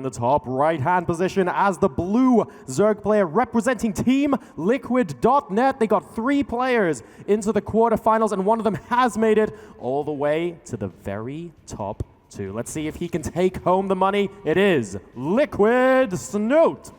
In the top right-hand position as the blue Zerg player representing Team Liquid.net. They got 3 players into the quarterfinals, and one of them has made it all the way to the very top 2. Let's see if he can take home the money. It is Liquid Snute.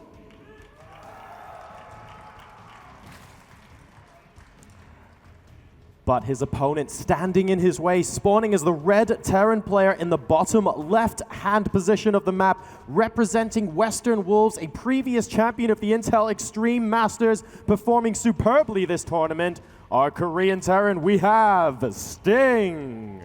But his opponent standing in his way, spawning as the red Terran player in the bottom left-hand position of the map, representing Western Wolves, a previous champion of the Intel Extreme Masters, performing superbly this tournament. Our Korean Terran, we have Sting.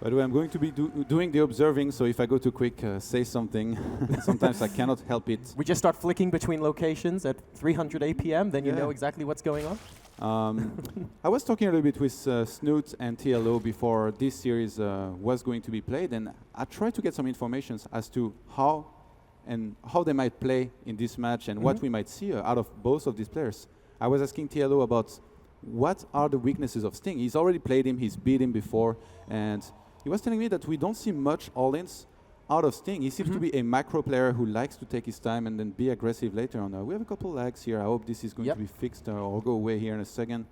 By the way, I'm going to be doing the observing, so if I go too quick, say something. Sometimes I cannot help it. We just start flicking between locations at 300 APM, then you know exactly what's going on? I was talking a little bit with Snute and TLO before this series was going to be played, and I tried to get some information as to how they might play in this match and what we might see out of both of these players. I was asking TLO about what are the weaknesses of Sting. He's already played him, he's beat him before, and he was telling me that we don't see much all-ins out of Sting. He seems to be a macro player who likes to take his time and then be aggressive later on. We have a couple lags here. I hope this is going to be fixed or go away here in a second.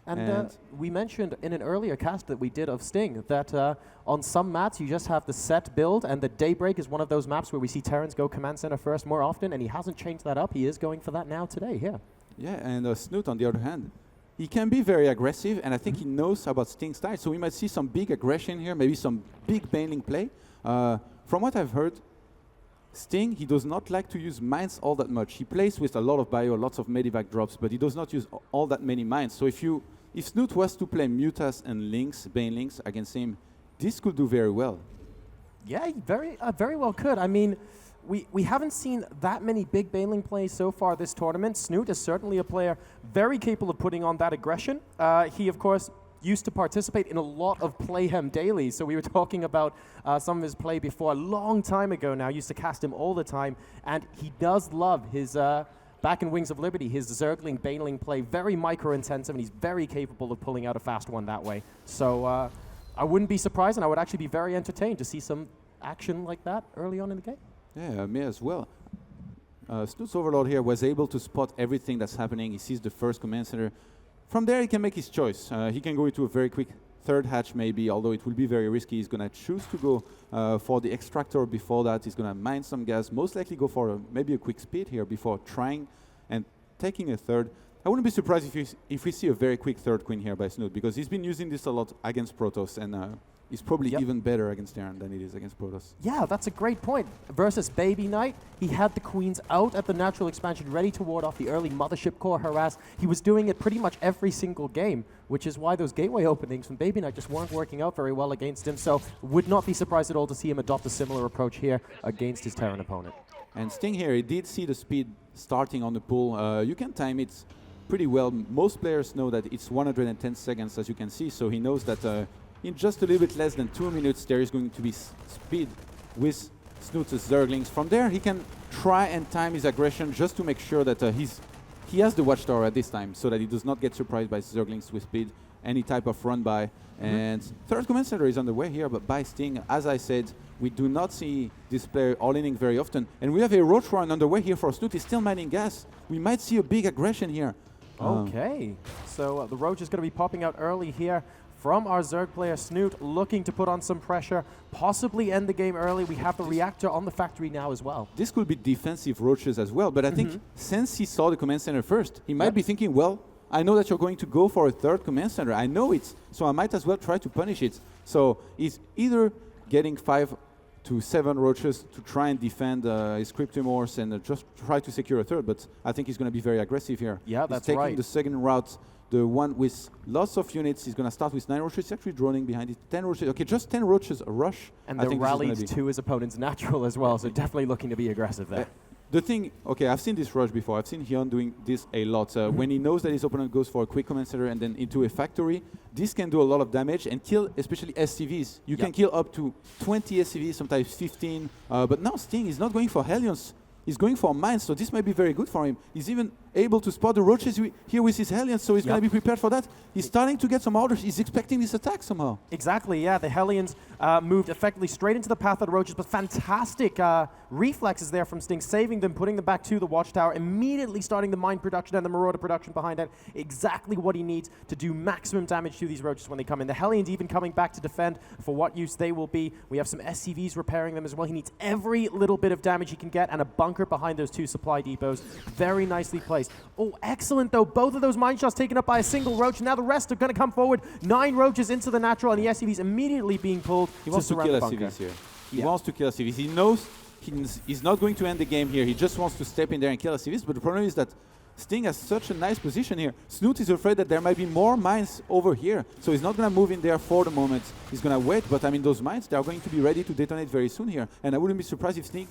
And we mentioned in an earlier cast that we did of Sting that on some maps you just have the set build, and the Daybreak is one of those maps where we see Terrans go command center first more often, and he hasn't changed that up. He is going for that now today, Yeah, and Snute on the other hand, he can be very aggressive, and I think he knows about Sting's style. So we might see some big aggression here, maybe some big baneling play. From what I've heard, Sting, he does not like to use mines all that much. He plays with a lot of bio, lots of medivac drops, but he does not use all that many mines. So if Snute was to play Mutas and Lynx, Banelings against him, this could do very well. Yeah, very well could. I mean, we haven't seen that many big baneling plays so far this tournament. Snute is certainly a player very capable of putting on that aggression. He, of course, used to participate in a lot of Playhem dailies. So we were talking about some of his play before a long time ago now. Used to cast him all the time. And he does love his back in Wings of Liberty, his Zergling baneling play. Very micro-intensive, and he's very capable of pulling out a fast one that way. So I wouldn't be surprised, and I would actually be very entertained to see some action like that early on in the game. Yeah, me as well. Snute's Overlord here was able to spot everything that's happening. He sees the first command center. From there, he can make his choice. He can go into a very quick third hatch maybe, although it will be very risky. He's going to choose to go for the extractor before that. He's going to mine some gas, most likely go for maybe a quick speed here before trying and taking a third. I wouldn't be surprised if we see a very quick third queen here by Snute, because he's been using this a lot against Protoss, and it's probably even better against Terran than it is against Protoss. Yeah, that's a great point. Versus Baby Knight, he had the queens out at the natural expansion, ready to ward off the early Mothership Core harass. He was doing it pretty much every single game, which is why those gateway openings from Baby Knight just weren't working out very well against him. So would not be surprised at all to see him adopt a similar approach here against his Terran opponent. And Sting here, he did see the speed starting on the pool. You can time it pretty well. Most players know that it's 110 seconds, as you can see, so he knows that in just a little bit less than 2 minutes, there is going to be speed with Snute's Zerglings. From there, he can try and time his aggression just to make sure that he has the Watchtower at this time, so that he does not get surprised by Zerglings with speed, any type of run-by. And third command center is on the way here, but by Sting, as I said, we do not see this player all-inning very often. And we have a Roach run on the way here for Snute. He's still mining gas. We might see a big aggression here. Okay, so the Roach is going to be popping out early here from our Zerg player Snute, looking to put on some pressure, possibly end the game early. We have the reactor on the factory now as well. This could be defensive Roaches as well, but I think since he saw the command center first, he might be thinking, well, I know that you're going to go for a third command center. I know it, so I might as well try to punish it. So he's either getting 5 to 7 Roaches to try and defend his Cryptomorphs and just try to secure a third, but I think he's going to be very aggressive here. Yeah, that's right. He's right. taking the second route, the one with lots of units. He's going to start with 9 Roaches. He's actually droning behind it. 10 Roaches. Okay, just 10 Roaches a rush. And the rallied to his opponent's natural as well, so definitely looking to be aggressive there. The thing, okay, I've seen this rush before. I've seen Hyun doing this a lot. When he knows that his opponent goes for a quick command center and then into a factory, this can do a lot of damage and kill especially SCVs. You can kill up to 20 SCVs, sometimes 15. But now Sting is not going for Hellions. He's going for mines, so this might be very good for him. He's even able to spot the roaches here with his Hellions, so he's going to be prepared for that. He's starting to get some orders. He's expecting this attack somehow. Exactly, yeah. The Hellions moved effectively straight into the path of the roaches, but fantastic reflexes there from Sting, saving them, putting them back to the watchtower, immediately starting the mine production and the Marauder production behind it. Exactly what he needs to do maximum damage to these roaches when they come in. The Hellions even coming back to defend for what use they will be. We have some SCVs repairing them as well. He needs every little bit of damage he can get, and a bunker behind those 2 supply depots. Very nicely placed. Oh, excellent, though. Both of those mine shots taken up by a single roach. Now the rest are going to come forward. 9 roaches into the natural, and the SCVs immediately being pulled he wants to kill SCVs here. He wants to kill SCVs. He knows he's not going to end the game here. He just wants to step in there and kill SCVs, but the problem is that Sting has such a nice position here. Snute is afraid that there might be more mines over here, so he's not going to move in there for the moment. He's going to wait, but I mean, those mines, they are going to be ready to detonate very soon here, and I wouldn't be surprised if Sting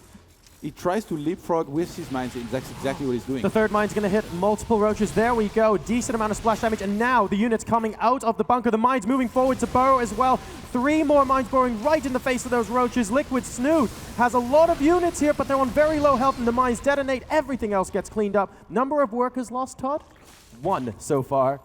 he tries to leapfrog with his mines. That's exactly what he's doing. The third mine's going to hit multiple roaches. There we go. Decent amount of splash damage. And now the units coming out of the bunker. The mines moving forward to burrow as well. 3 more mines burrowing right in the face of those roaches. Liquid Snute has a lot of units here, but they're on very low health, and the mines detonate. Everything else gets cleaned up. Number of workers lost, Todd? 1 so far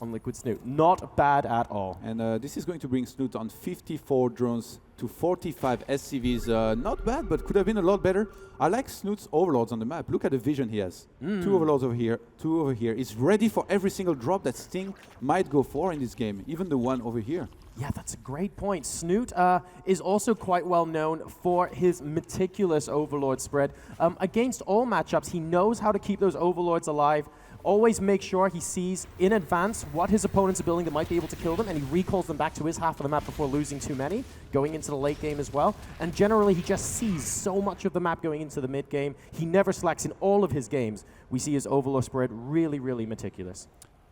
on Liquid Snute. Not bad at all. And this is going to bring Snute on 54 drones to 45 SCVs. Not bad, but could have been a lot better. I like Snute's overlords on the map. Look at the vision he has. 2 overlords over here, 2 over here. He's ready for every single drop that Sting might go for in this game, even the one over here. Yeah, that's a great point. Snute is also quite well known for his meticulous overlord spread. Against all matchups, he knows how to keep those overlords alive. Always make sure he sees in advance what his opponents are building that might be able to kill them, and he recalls them back to his half of the map before losing too many, going into the late game as well. And generally, he just sees so much of the map going into the mid game. He never slacks in all of his games. We see his overlord spread really, really meticulous.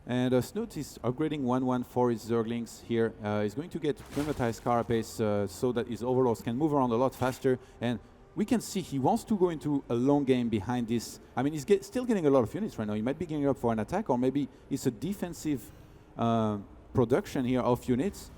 And Snute is upgrading 1-1 for his Zerglings here. He's going to get Pneumatized Carapace so that his overlords can move around a lot faster. And we can see he wants to go into a long game behind this. I mean, he's still getting a lot of units right now. He might be gearing up for an attack, or maybe it's a defensive production here of units.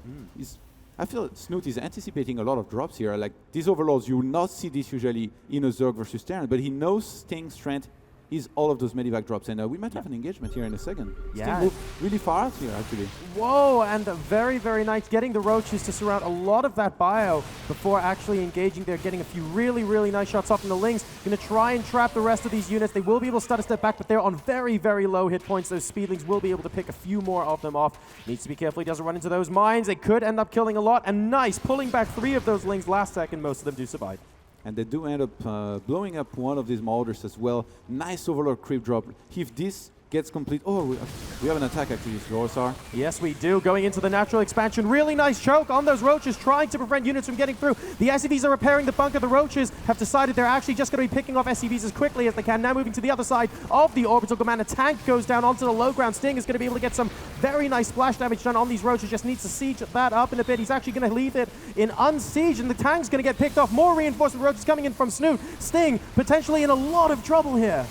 I feel Snute is anticipating a lot of drops here. Like these overlords, you will not see this usually in a Zerg versus Terran, but he knows Sting's strength is all of those medivac drops, and we might have an engagement here in a second. Sting moved really far out here, actually. Whoa, and very, very nice. Getting the roaches to surround a lot of that bio before actually engaging there, getting a few really, really nice shots off from the Lings. Going to try and trap the rest of these units. They will be able to start a step back, but they're on very, very low hit points. Those Speedlings will be able to pick a few more of them off. Needs to be careful he doesn't run into those mines. They could end up killing a lot, and nice, pulling back 3 of those Lings last second. Most of them do survive. And they do end up blowing up one of these Marauders as well. Nice Overlord creep drop. If this gets complete... Oh, we have an attack actually, Rorsar. Yes, we do. Going into the natural expansion. Really nice choke on those roaches, trying to prevent units from getting through. The SCVs are repairing the bunker. The roaches have decided they're actually just going to be picking off SCVs as quickly as they can. Now moving to the other side of the orbital command. A tank goes down onto the low ground. Sting is going to be able to get some very nice splash damage done on these roaches. Just needs to siege that up in a bit. He's actually going to leave it in unsiege, and the tank's going to get picked off. More reinforcement roaches coming in from Snute. Sting potentially in a lot of trouble here.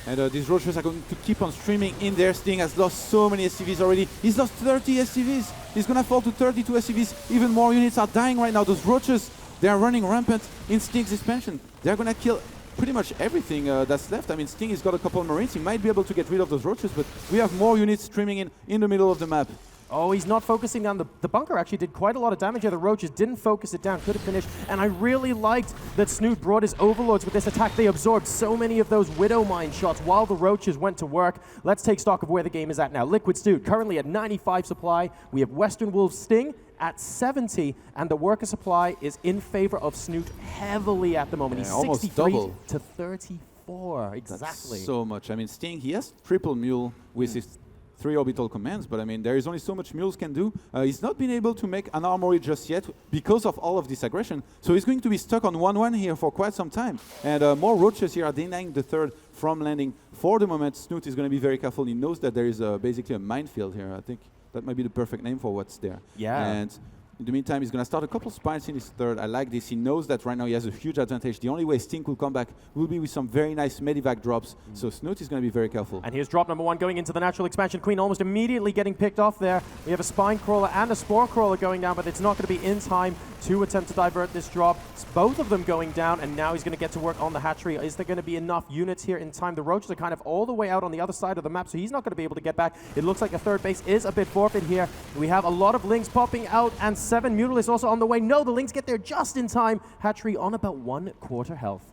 And these roaches are going to keep on streaming in there. Sting has lost so many SCVs already. He's lost 30 SCVs. He's going to fall to 32 SCVs. Even more units are dying right now. Those roaches, they are running rampant in Sting's expansion. They're going to kill pretty much everything that's left. I mean, Sting has got a couple of Marines. He might be able to get rid of those roaches, but we have more units streaming in the middle of the map. Oh, he's not focusing down. The bunker actually did quite a lot of damage here. The roaches didn't focus it down, could have finished. And I really liked that Snute brought his overlords with this attack. They absorbed so many of those Widow Mine shots while the roaches went to work. Let's take stock of where the game is at now. Liquid Snute currently at 95 supply. We have Western Wolves Sting at 70, and the worker supply is in favor of Snute heavily at the moment. Yeah, he's almost 63 double. to 34, exactly. That's so much. I mean, Sting, he has triple mule with his 3 orbital commands, but I mean, there is only so much mules can do. He's not been able to make an armory just yet because of all of this aggression, so he's going to be stuck on 1-1 here for quite some time. And more roaches here are denying the third from landing. For the moment, Snute is going to be very careful. He knows that there is basically a minefield here. I think that might be the perfect name for what's there. Yeah. And in the meantime, he's going to start a couple spines in his third. I like this. He knows that right now he has a huge advantage. The only way Sting will come back will be with some very nice medivac drops. So Snute is going to be very careful. And here's drop number 1 going into the natural expansion. Queen almost immediately getting picked off there. We have a spine crawler and a spore crawler going down, but it's not going to be in time to attempt to divert this drop. It's both of them going down, and now he's going to get to work on the hatchery. Is there going to be enough units here in time? The roaches are kind of all the way out on the other side of the map, so he's not going to be able to get back. It looks like a third base is a bit forfeit here. We have a lot of Lings popping out, and 7 Mutalisks also on the way. No, the Lings get there just in time. Hatchery on about 1/4 health.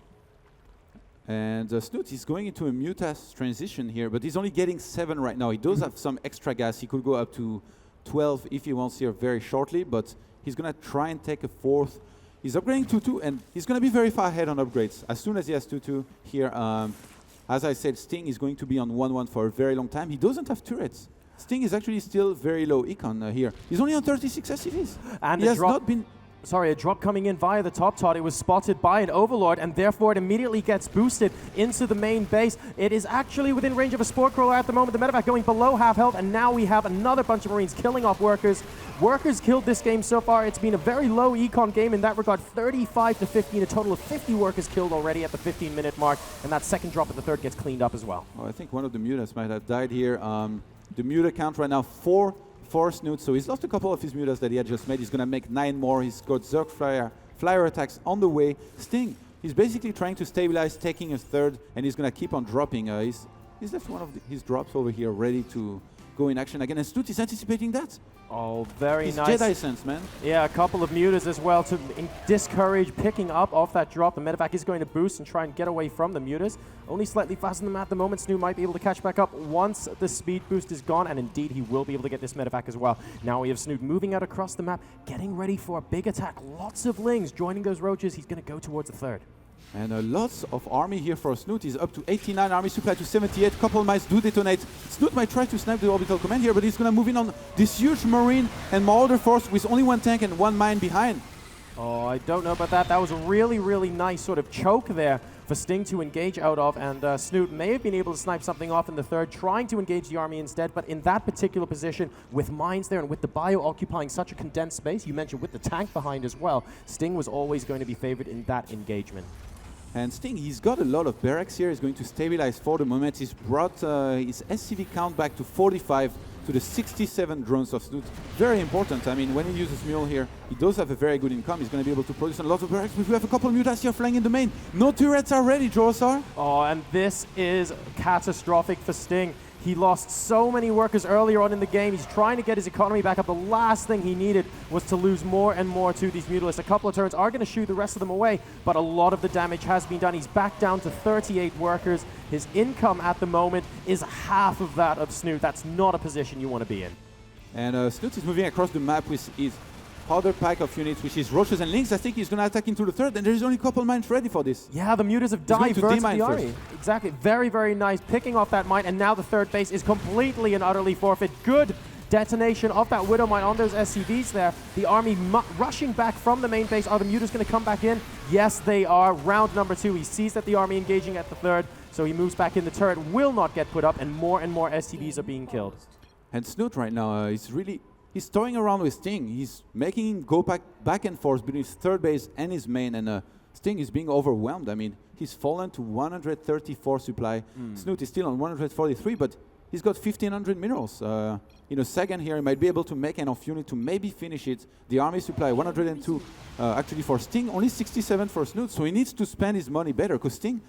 And Snute is going into a Mutas transition here, but he's only getting 7 right now. He does have some extra gas. He could go up to 12 if he wants here very shortly, but he's going to try and take a 4th. He's upgrading 2-2, and he's going to be very far ahead on upgrades. As soon as he has 2-2 here, as I said, Sting is going to be on 1-1 for a very long time. He doesn't have turrets. Sting is actually still very low econ here. He's only on 36 SCVs. And he has not been... Sorry, a drop coming in via the top tot. It was spotted by an Overlord, and therefore it immediately gets boosted into the main base. It is actually within range of a Spore Crawler at the moment. The medevac going below half health, and now we have another bunch of Marines killing off workers. Workers killed this game so far. It's been a very low econ game in that regard. 35 to 15, a total of 50 workers killed already at the 15-minute mark, and that second drop at the third gets cleaned up as well. Oh, I think one of the Mutas might have died here. The Muta count right now, 4 for Snute, so he's lost a couple of his Mutas that he had just made. He's going to make 9 more. He's got Zerg flyer attacks on the way. Sting, he's basically trying to stabilize, taking a third, and he's going to keep on dropping. He's left one of his drops over here ready to go in action again, and Snute is anticipating that. Oh, very He's nice. Jedi sense, man. Yeah, a couple of Mutas as well to discourage picking up off that drop. The medevac is going to boost and try and get away from the Mutas. Only slightly faster than them at the moment. Snute might be able to catch back up once the speed boost is gone, and indeed he will be able to get this medevac as well. Now we have Snute moving out across the map, getting ready for a big attack. Lots of Lings joining those roaches. He's going to go towards the third. And lots of army here for Snute. He's up to 89, army supply to 78. Couple mines do detonate. Snute might try to snipe the orbital command here, but he's going to move in on this huge Marine and Marauder force with only 1 tank and 1 mine behind. Oh, I don't know about that. That was a really, really nice sort of choke there for Sting to engage out of, and Snute may have been able to snipe something off in the third, trying to engage the army instead, but in that particular position, with mines there and with the bio occupying such a condensed space, you mentioned with the tank behind as well, Sting was always going to be favored in that engagement. And Sting, he's got a lot of barracks here. He's going to stabilize for the moment. He's brought his SCV count back to 45 to the 67 drones of Snute. Very important. I mean, when he uses Mule here, he does have a very good income. He's going to be able to produce a lot of barracks. We have a couple of Mutas here flying in the main. No turrets are ready, Joesar. Oh, and this is catastrophic for Sting. He lost so many workers earlier on in the game. He's trying to get his economy back up. The last thing he needed was to lose more and more to these Mutalisks. A couple of turns are going to shoot the rest of them away, but a lot of the damage has been done. He's back down to 38 workers. His income at the moment is half of that of Snute. That's not a position you want to be in. And Snute is moving across the map with his powder pack of units, which is Roaches and Lings. I think he's going to attack into the third, and there's only a couple mines ready for this. Yeah, the Mutas have diverted the army. Exactly. Very, very nice. Picking off that mine, and now the third base is completely and utterly forfeit. Good detonation of that Widow mine on those SCVs there. The army rushing back from the main base. Are the Mutas going to come back in? Yes, they are. Round number 2. He sees that the army engaging at the third, so he moves back in. The turret will not get put up, and more SCVs are being killed. And Snute right now is really... He's toying around with Sting. He's making him go back and forth between his third base and his main, and Sting is being overwhelmed. I mean, he's fallen to 134 supply. Snute is still on 143, but he's got 1,500 minerals. In a second here, he might be able to make enough unit to maybe finish it. The army supply, 102 actually for Sting, only 67 for Snute, so he needs to spend his money better, because Sting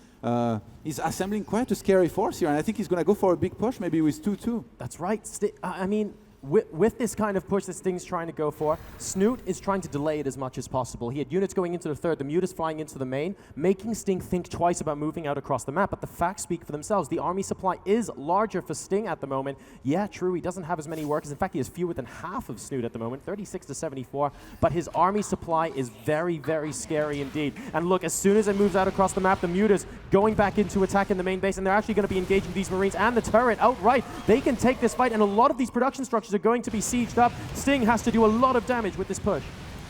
is assembling quite a scary force here, and I think he's going to go for a big push, maybe with 2-2. That's right. I mean... With this kind of push that Sting's trying to go for, Snute is trying to delay it as much as possible. He had units going into the third, the Mutas flying into the main, making Sting think twice about moving out across the map. But the facts speak for themselves. The army supply is larger for Sting at the moment. Yeah, true, he doesn't have as many workers. In fact, he has fewer than half of Snute at the moment, 36 to 74. But his army supply is very, very scary indeed. And look, as soon as it moves out across the map, the Mutas going back into attack in the main base, and they're actually going to be engaging these Marines and the turret outright. They can take this fight, and a lot of these production structures are going to be sieged up. Sting has to do a lot of damage with this push.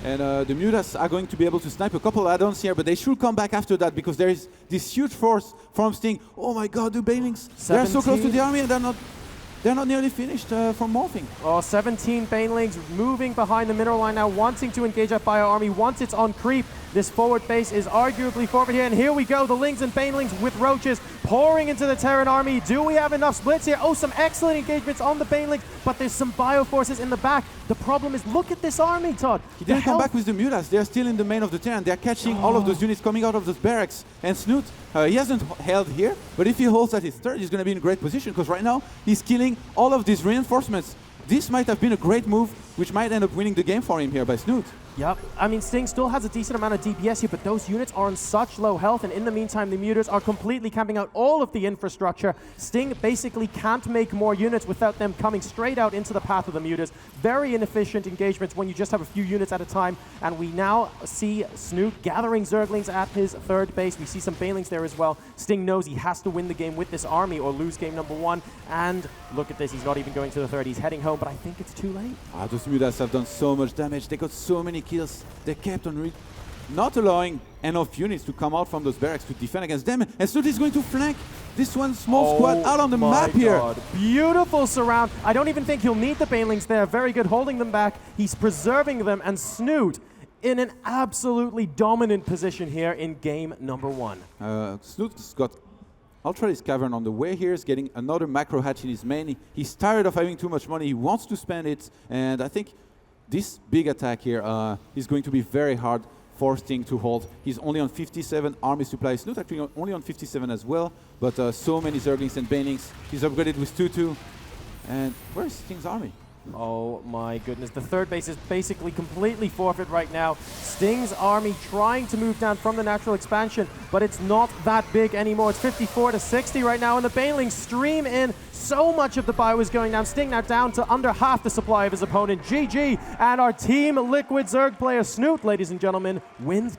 And the Mutas are going to be able to snipe a couple add-ons here, but they should come back after that, because there is this huge force from Sting. Oh my god, the Banelings, they're so close to the army, and they're not nearly finished from morphing. Oh, 17 Banelings moving behind the mineral line now, wanting to engage that Bio army. Once it's on creep, this forward base is arguably forward here, and here we go, the Lings and Banelings with Roaches pouring into the Terran army. Do we have enough splits here? Oh, some excellent engagements on the Banelings. but there's some bioforces in the back. The problem is, look at this army, Todd. He didn't come back with the Mutas. They're still in the main of the turn. They're catching all of those units coming out of those barracks. And Snute, he hasn't held here, but if he holds at his third, he's going to be in a great position, because right now he's killing all of these reinforcements. This might have been a great move, which might end up winning the game for him here by Snute. Yep. I mean, Sting still has a decent amount of DPS here, but those units are on such low health, and in the meantime, the Mutas are completely camping out all of the infrastructure. Sting basically can't make more units without them coming straight out into the path of the Mutas. Very inefficient engagements when you just have a few units at a time, and we now see Snute gathering Zerglings at his third base. We see some Banelings there as well. Sting knows he has to win the game with this army or lose game number one, and look at this, he's not even going to the third. He's heading home, but I think it's too late. Those Mutas have done so much damage. They got so many kills. They kept on not allowing enough units to come out from those barracks to defend against them. And Snute is going to flank this one small squad out on the map here. Beautiful surround. I don't even think he'll need the Banelings there. Very good holding them back. He's preserving them, and Snute in an absolutely dominant position here in game number one. Snute's got Ultralis Cavern on the way here. He's getting another macro hatch in his main. He's tired of having too much money. He wants to spend it, and I think this big attack here is going to be very hard for Sting to hold. He's only on 57 army supplies. Snute actually only on 57 as well, but so many Zerglings and Banelings. He's upgraded with 2-2. And where's Sting's army? Oh my goodness, the third base is basically completely forfeit right now. Sting's army trying to move down from the natural expansion, but it's not that big anymore. It's 54-60 right now, and the Banelings stream in. So much of the bio is going down. Sting now down to under half the supply of his opponent. GG, and our Team Liquid Zerg player Snute, ladies and gentlemen, wins game.